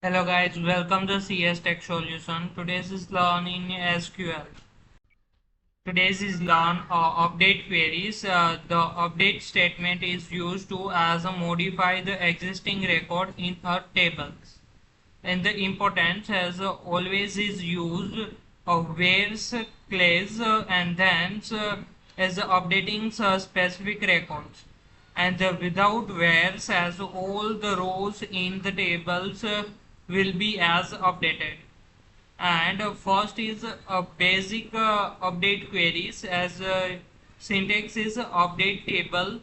Hello guys, welcome to CS Tech Solution. Today's is learn in SQL. Today's is learn update queries. The update statement is used to as a modify the existing record in a tables. And the importance as always is used of where's class and then as updating specific records and without where's as all the rows in the tables will be as updated. And first is basic update queries as syntax is update table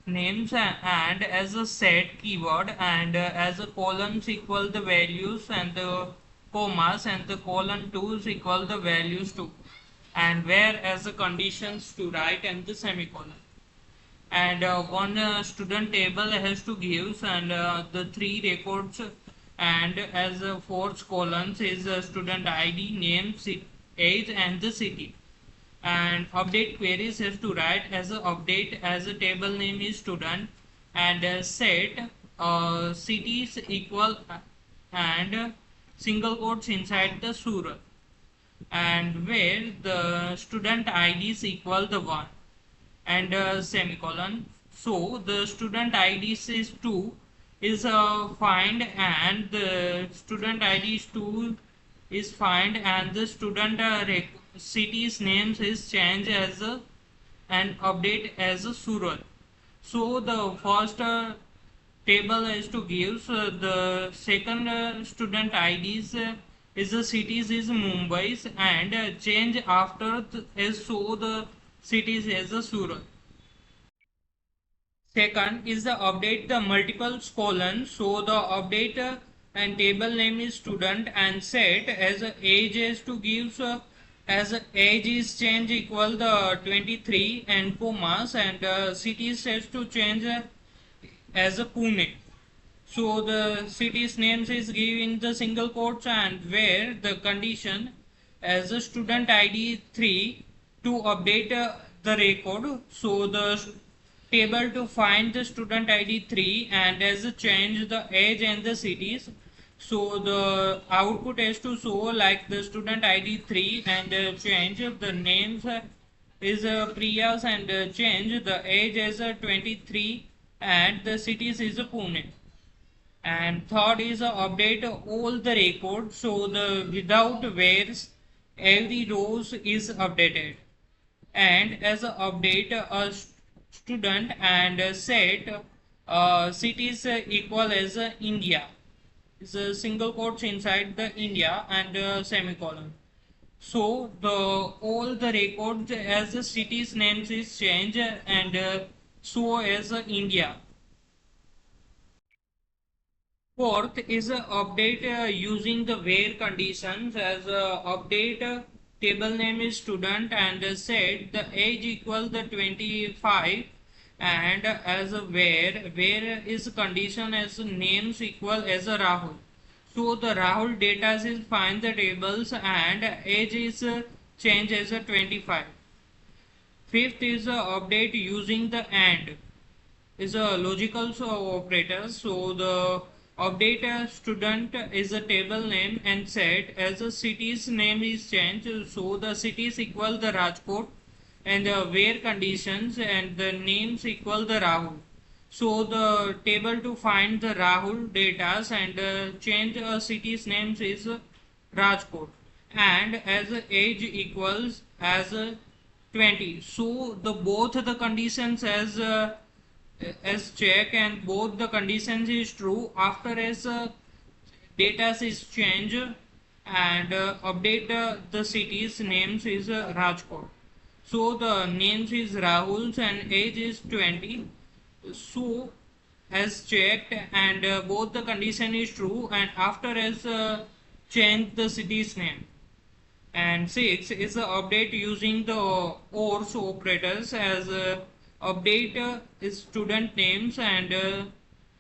names and as a set keyword and as a columns equal the values and the commas and the colon 2's equal the values too, and where as the conditions to write and the semicolon. And one student table has to give and the three records, and as fourth columns is student id, name, age and the city. And update queries has to write as a update as a table name is student and set cities equal and single quotes inside the Surat, and where the student id is equal the 1 and semicolon. So the student id is 2 is find and the student id is 2 is find and the student city's names is changed as a and update as a Surat. So the first table is to give, so the second student IDs is the cities is Mumbai's and change after is so the cities as a Surat. Second is the update the multiple columns. So the update and table name is student and set as a age is to give, as a age is change equal the 23 and commas and city says to change as a Pune. So the city's names is given the single quotes and where the condition as a student ID 3 to update the record. So the table to find the student ID 3 and as a change the age and the cities. So the output is to show like the student ID 3 and change the names is Priyas and change the age as 23 and the cities is Pune. And third is update all the records, so the without where's every rows is updated. And as a update a student and set cities equal as India is a single quotes inside the India and semicolon. So the all the records as the cities names is changed and so as India. Fourth is update using the where conditions as update table name is student and set the age equal the 25 and as a where is condition as names equal as a Rahul. So the Rahul data is find the tables and age is change as a 25. Fifth is update using the AND is a logical operator. So the update student is a table name and set as a city's name is changed. So the cities equal the Rajkot and the where conditions and the names equal the Rahul. So the table to find the Rahul data and change a city's names is Rajkot and as age equals as 20. So the both the conditions as check and both the conditions is true after as data is changed and update the city's names is Rajkot. So the names is Rahul's and age is 20. So as checked and both the condition is true and after as change the city's name. And 6 is the update using the OR operators as update is student names and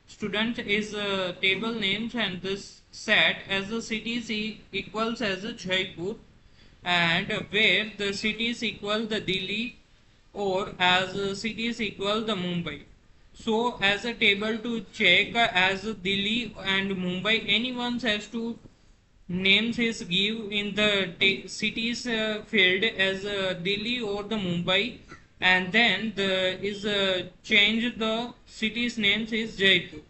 student is table names and this set as the cities equals as a Jaipur and where the cities equal the Delhi or as cities equal the Mumbai. So as a table to check as Delhi and Mumbai, anyone has to names is give in the cities field as Delhi or the Mumbai, and then the is change the city's names is Jaipur.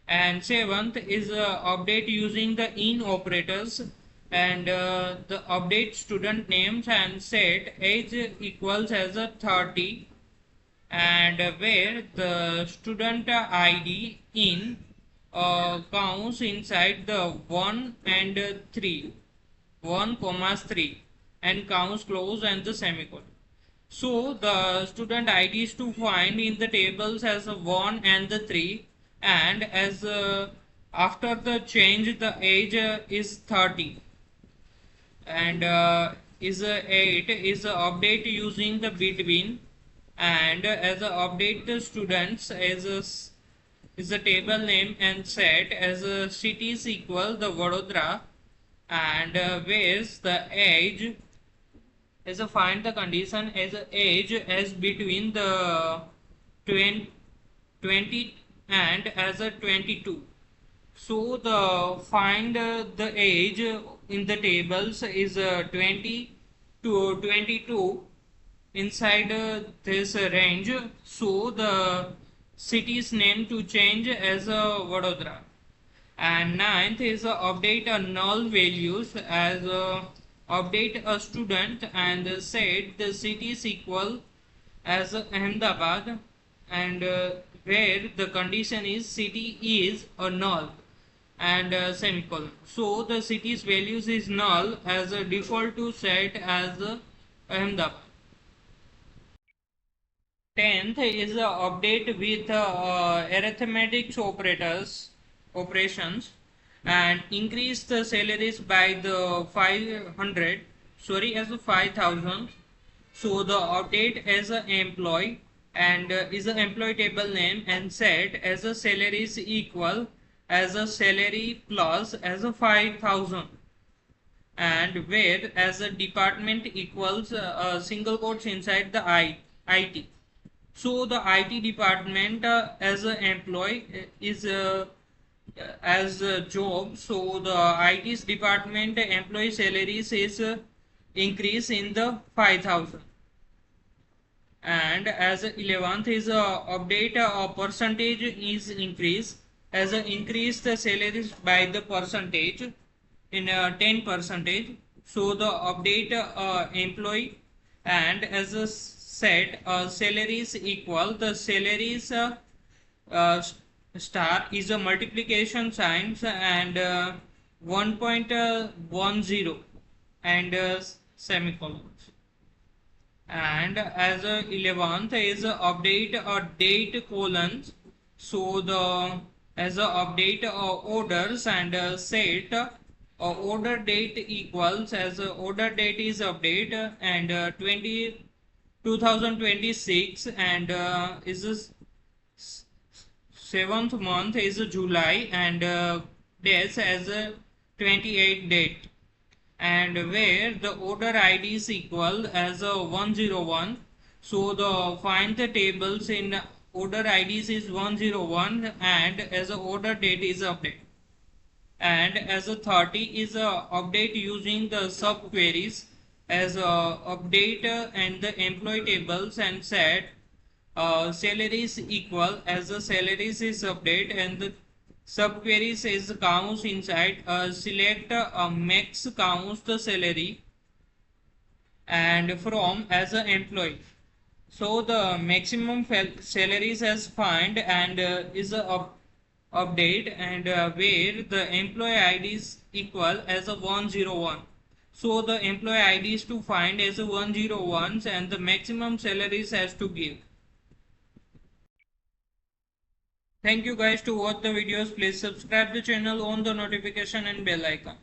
And seventh is update using the in operators, and the update student names and set age equals as a 30, and where the student ID in counts inside the 1 and 3, 1 comma 3, and counts close and the semicolon. So the student IDs to find in the tables as a 1 and the 3, and as after the change the age is 30, and is 8 is update using the between, and as update the students as is the table name and set as cities equal the Vadodara, and where's the age as a find the condition as a age as between the 20, 20 and as a 22. So the find the age in the tables is 20 to 22 inside this range. So the city's name to change as Vadodara. And ninth is update a null values as update a student and set the city is equal as Ahmedabad, and where the condition is city is a null, and semicolon. So the city's values is null as a default to set as Ahmedabad. 10th is update with arithmetic operations, and increase the salaries by the 500, sorry, as a 5000. So the update as an employee, and is an employee table name and set as a salary is equal as a salary plus as a 5000, and where as a department equals single quotes inside the IT. So the IT department as an employee is as a job. So the IT's department employee salaries is increase in the 5000, and as 11th is update percentage is increase as increase the salaries by the percentage in 10 percentage. So the update employee, and as a set salaries equal the salaries uh, star is a multiplication signs, and 1.10 and semicolons. And as a 11th is a update a date colons. So the as a update orders, and set order date equals as order date is update, and 2026, and is this 7th month is July, and days as a 28 date, and where the order ID is equal as a 101. So the find the tables in order IDs is 101, and as a order date is update, and as a 30 is a update using the subqueries as a update and the employee tables, and set salaries equal as the salaries is update, and the subqueries is counts inside select max counts the salary and from as an employee. So the maximum salaries as find, and is a update, and where the employee ID is equal as a 101. So the employee ID is to find as a 101, and the maximum salaries has to give. Thank you guys to watch the videos. Please subscribe the channel, on the notification and bell icon.